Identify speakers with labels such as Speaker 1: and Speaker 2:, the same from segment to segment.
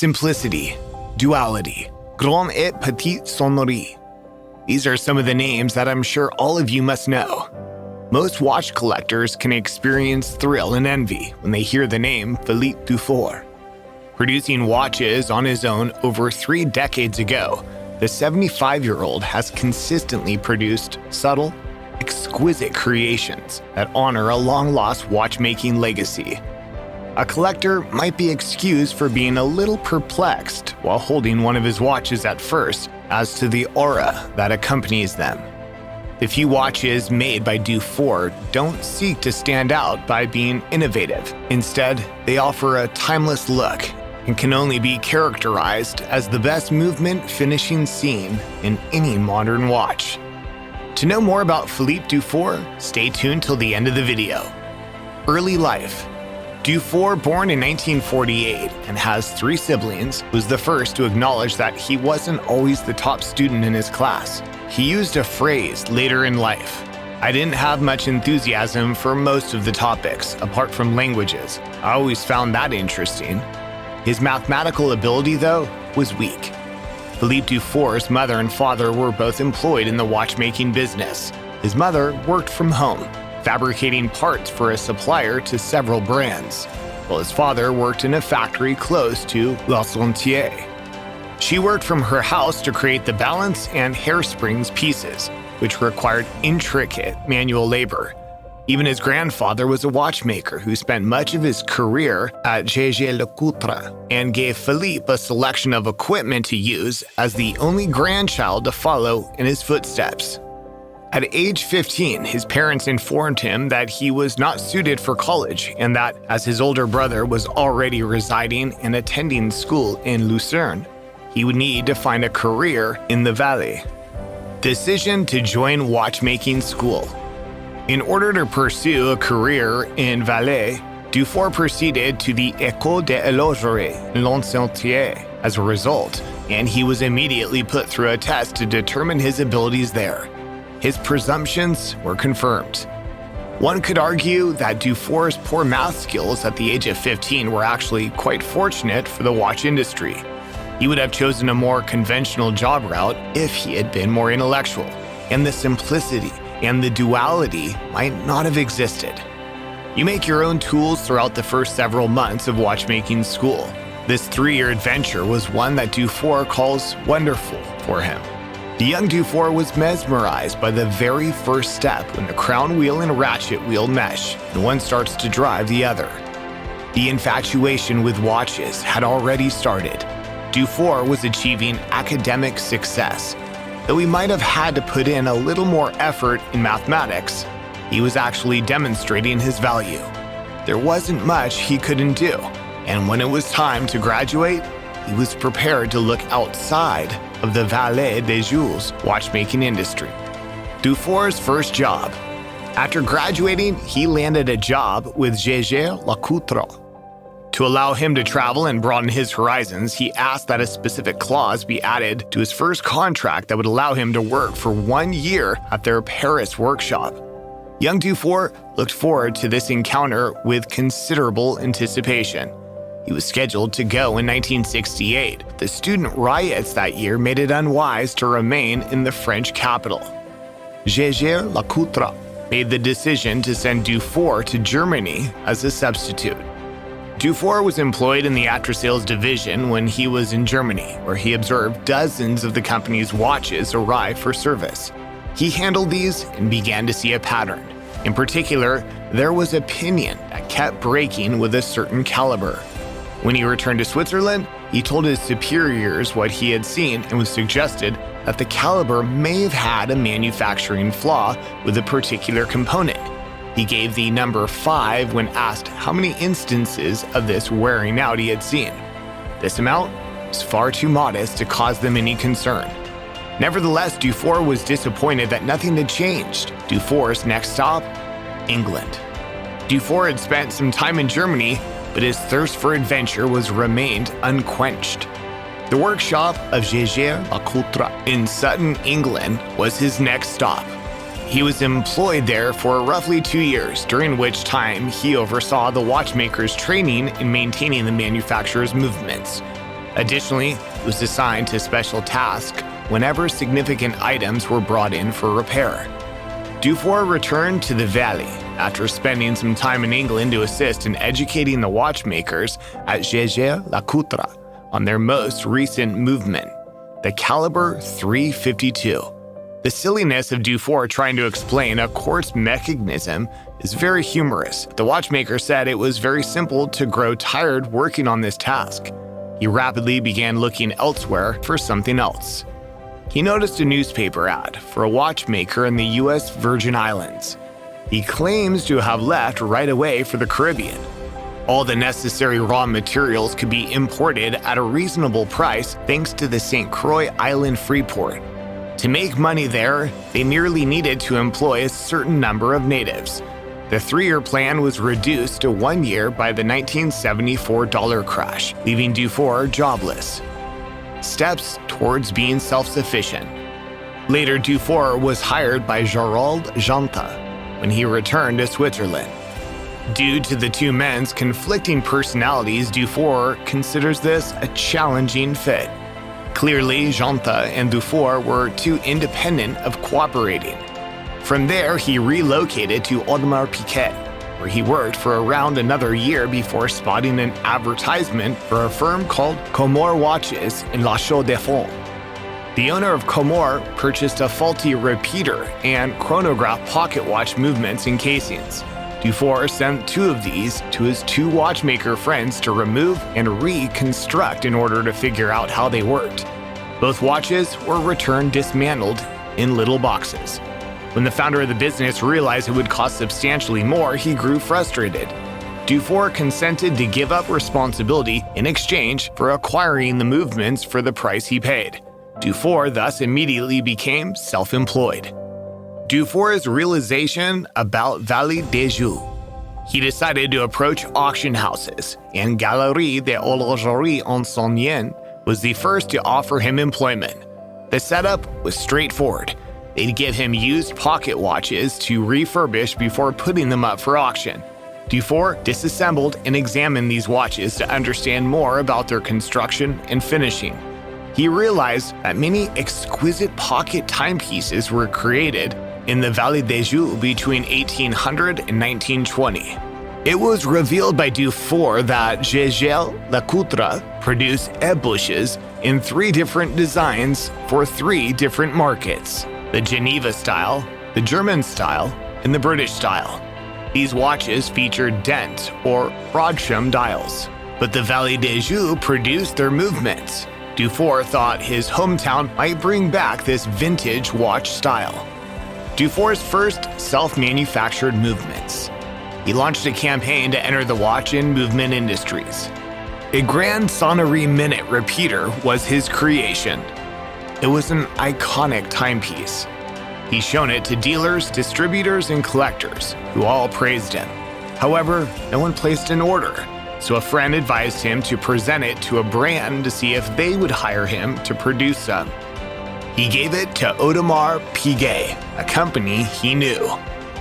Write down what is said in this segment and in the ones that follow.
Speaker 1: simplicity, duality, grand et petite sonnerie. These are some of the names that I'm sure all of you must know. Most watch collectors can experience thrill and envy when they hear the name Philippe Dufour. Producing watches on his own over 3 decades ago, the 75-year-old has consistently produced subtle, exquisite creations that honor a long-lost watchmaking legacy. A collector might be excused for being a little perplexed while holding one of his watches at first as to the aura that accompanies them. The few watches made by Dufour don't seek to stand out by being innovative. Instead, they offer a timeless look and can only be characterized as the best movement finishing scene in any modern watch. To know more about Philippe Dufour, stay tuned till the end of the video. Early life. Dufour, born in 1948 and has 3 siblings, was the first to acknowledge that he wasn't always the top student in his class. He used a phrase later in life: "I didn't have much enthusiasm for most of the topics, apart from languages. I always found that interesting." His mathematical ability, though, was weak. Philippe Dufour's mother and father were both employed in the watchmaking business. His mother worked from home, fabricating parts for a supplier to several brands, while his father worked in a factory close to La Sentier. She worked from her house to create the balance and hairsprings pieces, which required intricate manual labor. Even his grandfather was a watchmaker who spent much of his career at Jaeger-LeCoultre and gave Philippe a selection of equipment to use as the only grandchild to follow in his footsteps. At age 15, his parents informed him that he was not suited for college and that, as his older brother was already residing and attending school in Lucerne, he would need to find a career in the Valais. Decision to join watchmaking school. In order to pursue a career in Valais, Dufour proceeded to the École des Horlogeries in Lange Söhne as a result, and he was immediately put through a test to determine his abilities there. His presumptions were confirmed. One could argue that Dufour's poor math skills at the age of 15 were actually quite fortunate for the watch industry. He would have chosen a more conventional job route if he had been more intellectual, and the simplicity and the duality might not have existed. You make your own tools throughout the first several months of watchmaking school. This 3-year adventure was one that Dufour calls wonderful for him. The young Dufour was mesmerized by the very first step when the crown wheel and ratchet wheel mesh and one starts to drive the other. The infatuation with watches had already started. Dufour was achieving academic success. Though he might have had to put in a little more effort in mathematics, he was actually demonstrating his value. There wasn't much he couldn't do, and when it was time to graduate, he was prepared to look outside of the Valais des Jeux watchmaking industry. Dufour's first job. After graduating, he landed a job with Jaeger-LeCoultre. To allow him to travel and broaden his horizons, he asked that a specific clause be added to his first contract that would allow him to work for 1 year at their Paris workshop. Young Dufour looked forward to this encounter with considerable anticipation. He was scheduled to go in 1968. The student riots that year made it unwise to remain in the French capital. Jaeger-LeCoultre made the decision to send Dufour to Germany as a substitute. Dufour was employed in the after-sales division when he was in Germany, where he observed dozens of the company's watches arrive for service. He handled these and began to see a pattern. In particular, there was a pinion that kept breaking with a certain caliber. When he returned to Switzerland, he told his superiors what he had seen and was suggested that the caliber may have had a manufacturing flaw with a particular component. He gave the number 5 when asked how many instances of this wearing out he had seen. This amount was far too modest to cause them any concern. Nevertheless, Dufour was disappointed that nothing had changed. Dufour's next stop, England. Dufour had spent some time in Germany, but his thirst for adventure remained unquenched. The workshop of Jaeger-LeCoultre in Sutton, England, was his next stop. He was employed there for roughly 2 years, during which time he oversaw the watchmaker's training in maintaining the manufacturer's movements. Additionally, it was assigned to special tasks whenever significant items were brought in for repair. Dufour returned to the Valley after spending some time in England to assist in educating the watchmakers at Jaeger-LeCoultre on their most recent movement, the caliber 352. The silliness of Dufour trying to explain a quartz mechanism is very humorous. The watchmaker said it was very simple to grow tired working on this task. He rapidly began looking elsewhere for something else. He noticed a newspaper ad for a watchmaker in the U.S. Virgin Islands. He claims to have left right away for the Caribbean. All the necessary raw materials could be imported at a reasonable price thanks to the St. Croix Island Freeport. To make money there, they merely needed to employ a certain number of natives. The 3-year plan was reduced to 1 year by the 1974 dollar crash, leaving Dufour jobless. Steps towards being self-sufficient. Later, Dufour was hired by Gerald Janta when he returned to Switzerland. Due to the two men's conflicting personalities, Dufour considers this a challenging fit. Clearly, Janta and Dufour were too independent of cooperating. From there, he relocated to Audemars-Piguet, where he worked for around another year before spotting an advertisement for a firm called Comore Watches in La Chaux-de-Fonds. The owner of Comore purchased a faulty repeater and chronograph pocket watch movements and casings. Dufour sent 2 of these to his 2 watchmaker friends to remove and reconstruct in order to figure out how they worked. Both watches were returned dismantled in little boxes. When the founder of the business realized it would cost substantially more, he grew frustrated. Dufour consented to give up responsibility in exchange for acquiring the movements for the price he paid. Dufour thus immediately became self-employed. Dufour's realization about Vallée des Jeux. He decided to approach auction houses, and Galerie de Horlogerie Ancienne was the first to offer him employment. The setup was straightforward. They'd give him used pocket watches to refurbish before putting them up for auction. Dufour disassembled and examined these watches to understand more about their construction and finishing. He realized that many exquisite pocket timepieces were created in the Vallée des Jeux between 1800 and 1920. It was revealed by Dufour that Jaeger-LeCoultre produced ebouches in 3 different designs for 3 different markets: the Geneva style, the German style, and the British style. These watches featured dent or Broadsham dials, but the Vallée des Jeux produced their movements. Dufour thought his hometown might bring back this vintage watch style. Dufour's first self-manufactured movements. He launched a campaign to enter the watch and movement industries. A Grand Sonnerie Minute repeater was his creation. It was an iconic timepiece. He's shown it to dealers, distributors, and collectors, who all praised him. However, no one placed an order, so a friend advised him to present it to a brand to see if they would hire him to produce some. He gave it to Audemars-Piguet, a company he knew.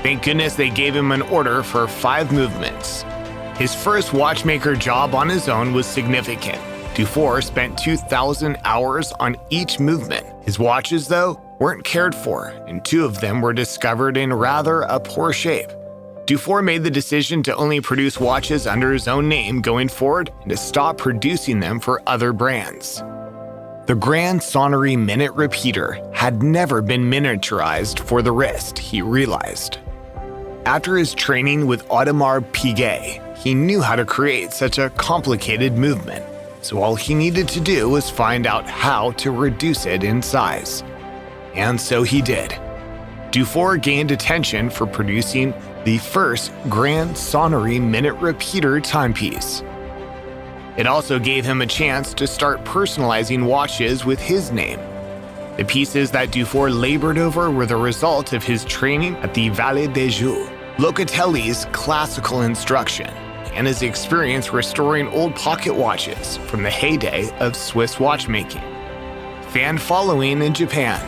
Speaker 1: Thank goodness they gave him an order for 5 movements. His first watchmaker job on his own was significant. Dufour spent 2,000 hours on each movement. His watches, though, weren't cared for, and 2 of them were discovered in rather a poor shape. Dufour made the decision to only produce watches under his own name going forward and to stop producing them for other brands. The Grand Sonnerie Minute repeater had never been miniaturized for the wrist, he realized. After his training with Audemars-Piguet, he knew how to create such a complicated movement, so all he needed to do was find out how to reduce it in size. And so he did. Dufour gained attention for producing the first Grand Sonnerie Minute repeater timepiece. It also gave him a chance to start personalizing watches with his name. The pieces that Dufour labored over were the result of his training at the Vallée des Jeux, Locatelli's classical instruction, and his experience restoring old pocket watches from the heyday of Swiss watchmaking. Fan following in Japan.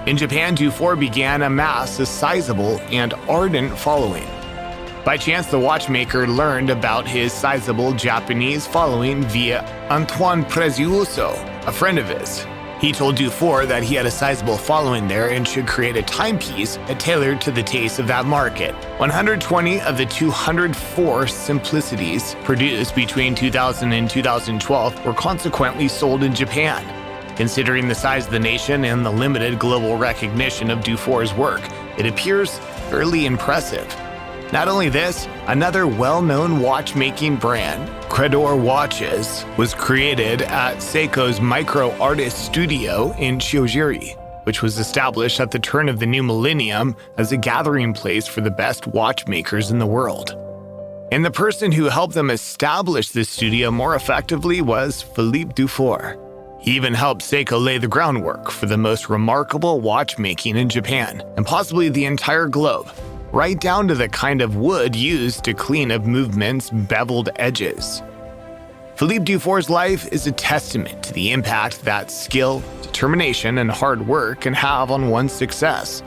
Speaker 1: In Japan, Dufour began to amass a sizable and ardent following. By chance, the watchmaker learned about his sizable Japanese following via Antoine Prezioso, a friend of his. He told Dufour that he had a sizable following there and should create a timepiece tailored to the taste of that market. 120 of the 204 simplicities produced between 2000 and 2012 were consequently sold in Japan. Considering the size of the nation and the limited global recognition of Dufour's work, it appears fairly impressive. Not only this, another well-known watchmaking brand, Credor Watches, was created at Seiko's Micro Artist Studio in Chiojiri, which was established at the turn of the new millennium as a gathering place for the best watchmakers in the world. And the person who helped them establish this studio more effectively was Philippe Dufour. He even helped Seiko lay the groundwork for the most remarkable watchmaking in Japan, and possibly the entire globe, right down to the kind of wood used to clean up movement's beveled edges. Philippe Dufour's life is a testament to the impact that skill, determination, and hard work can have on one's success.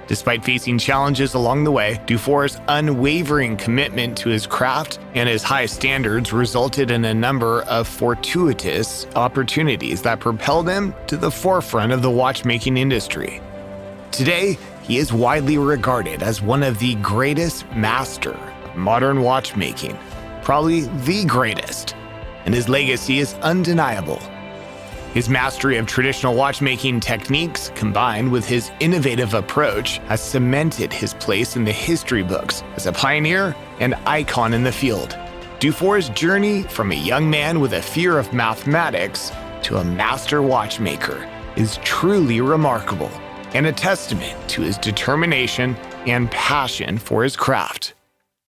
Speaker 1: Despite facing challenges along the way, Dufour's unwavering commitment to his craft and his high standards resulted in a number of fortuitous opportunities that propelled him to the forefront of the watchmaking industry. Today, he is widely regarded as one of the greatest masters of modern watchmaking, probably the greatest, and his legacy is undeniable. His mastery of traditional watchmaking techniques, combined with his innovative approach, has cemented his place in the history books as a pioneer and icon in the field. Dufour's journey from a young man with a fear of mathematics to a master watchmaker is truly remarkable, and a testament to his determination and passion for his craft.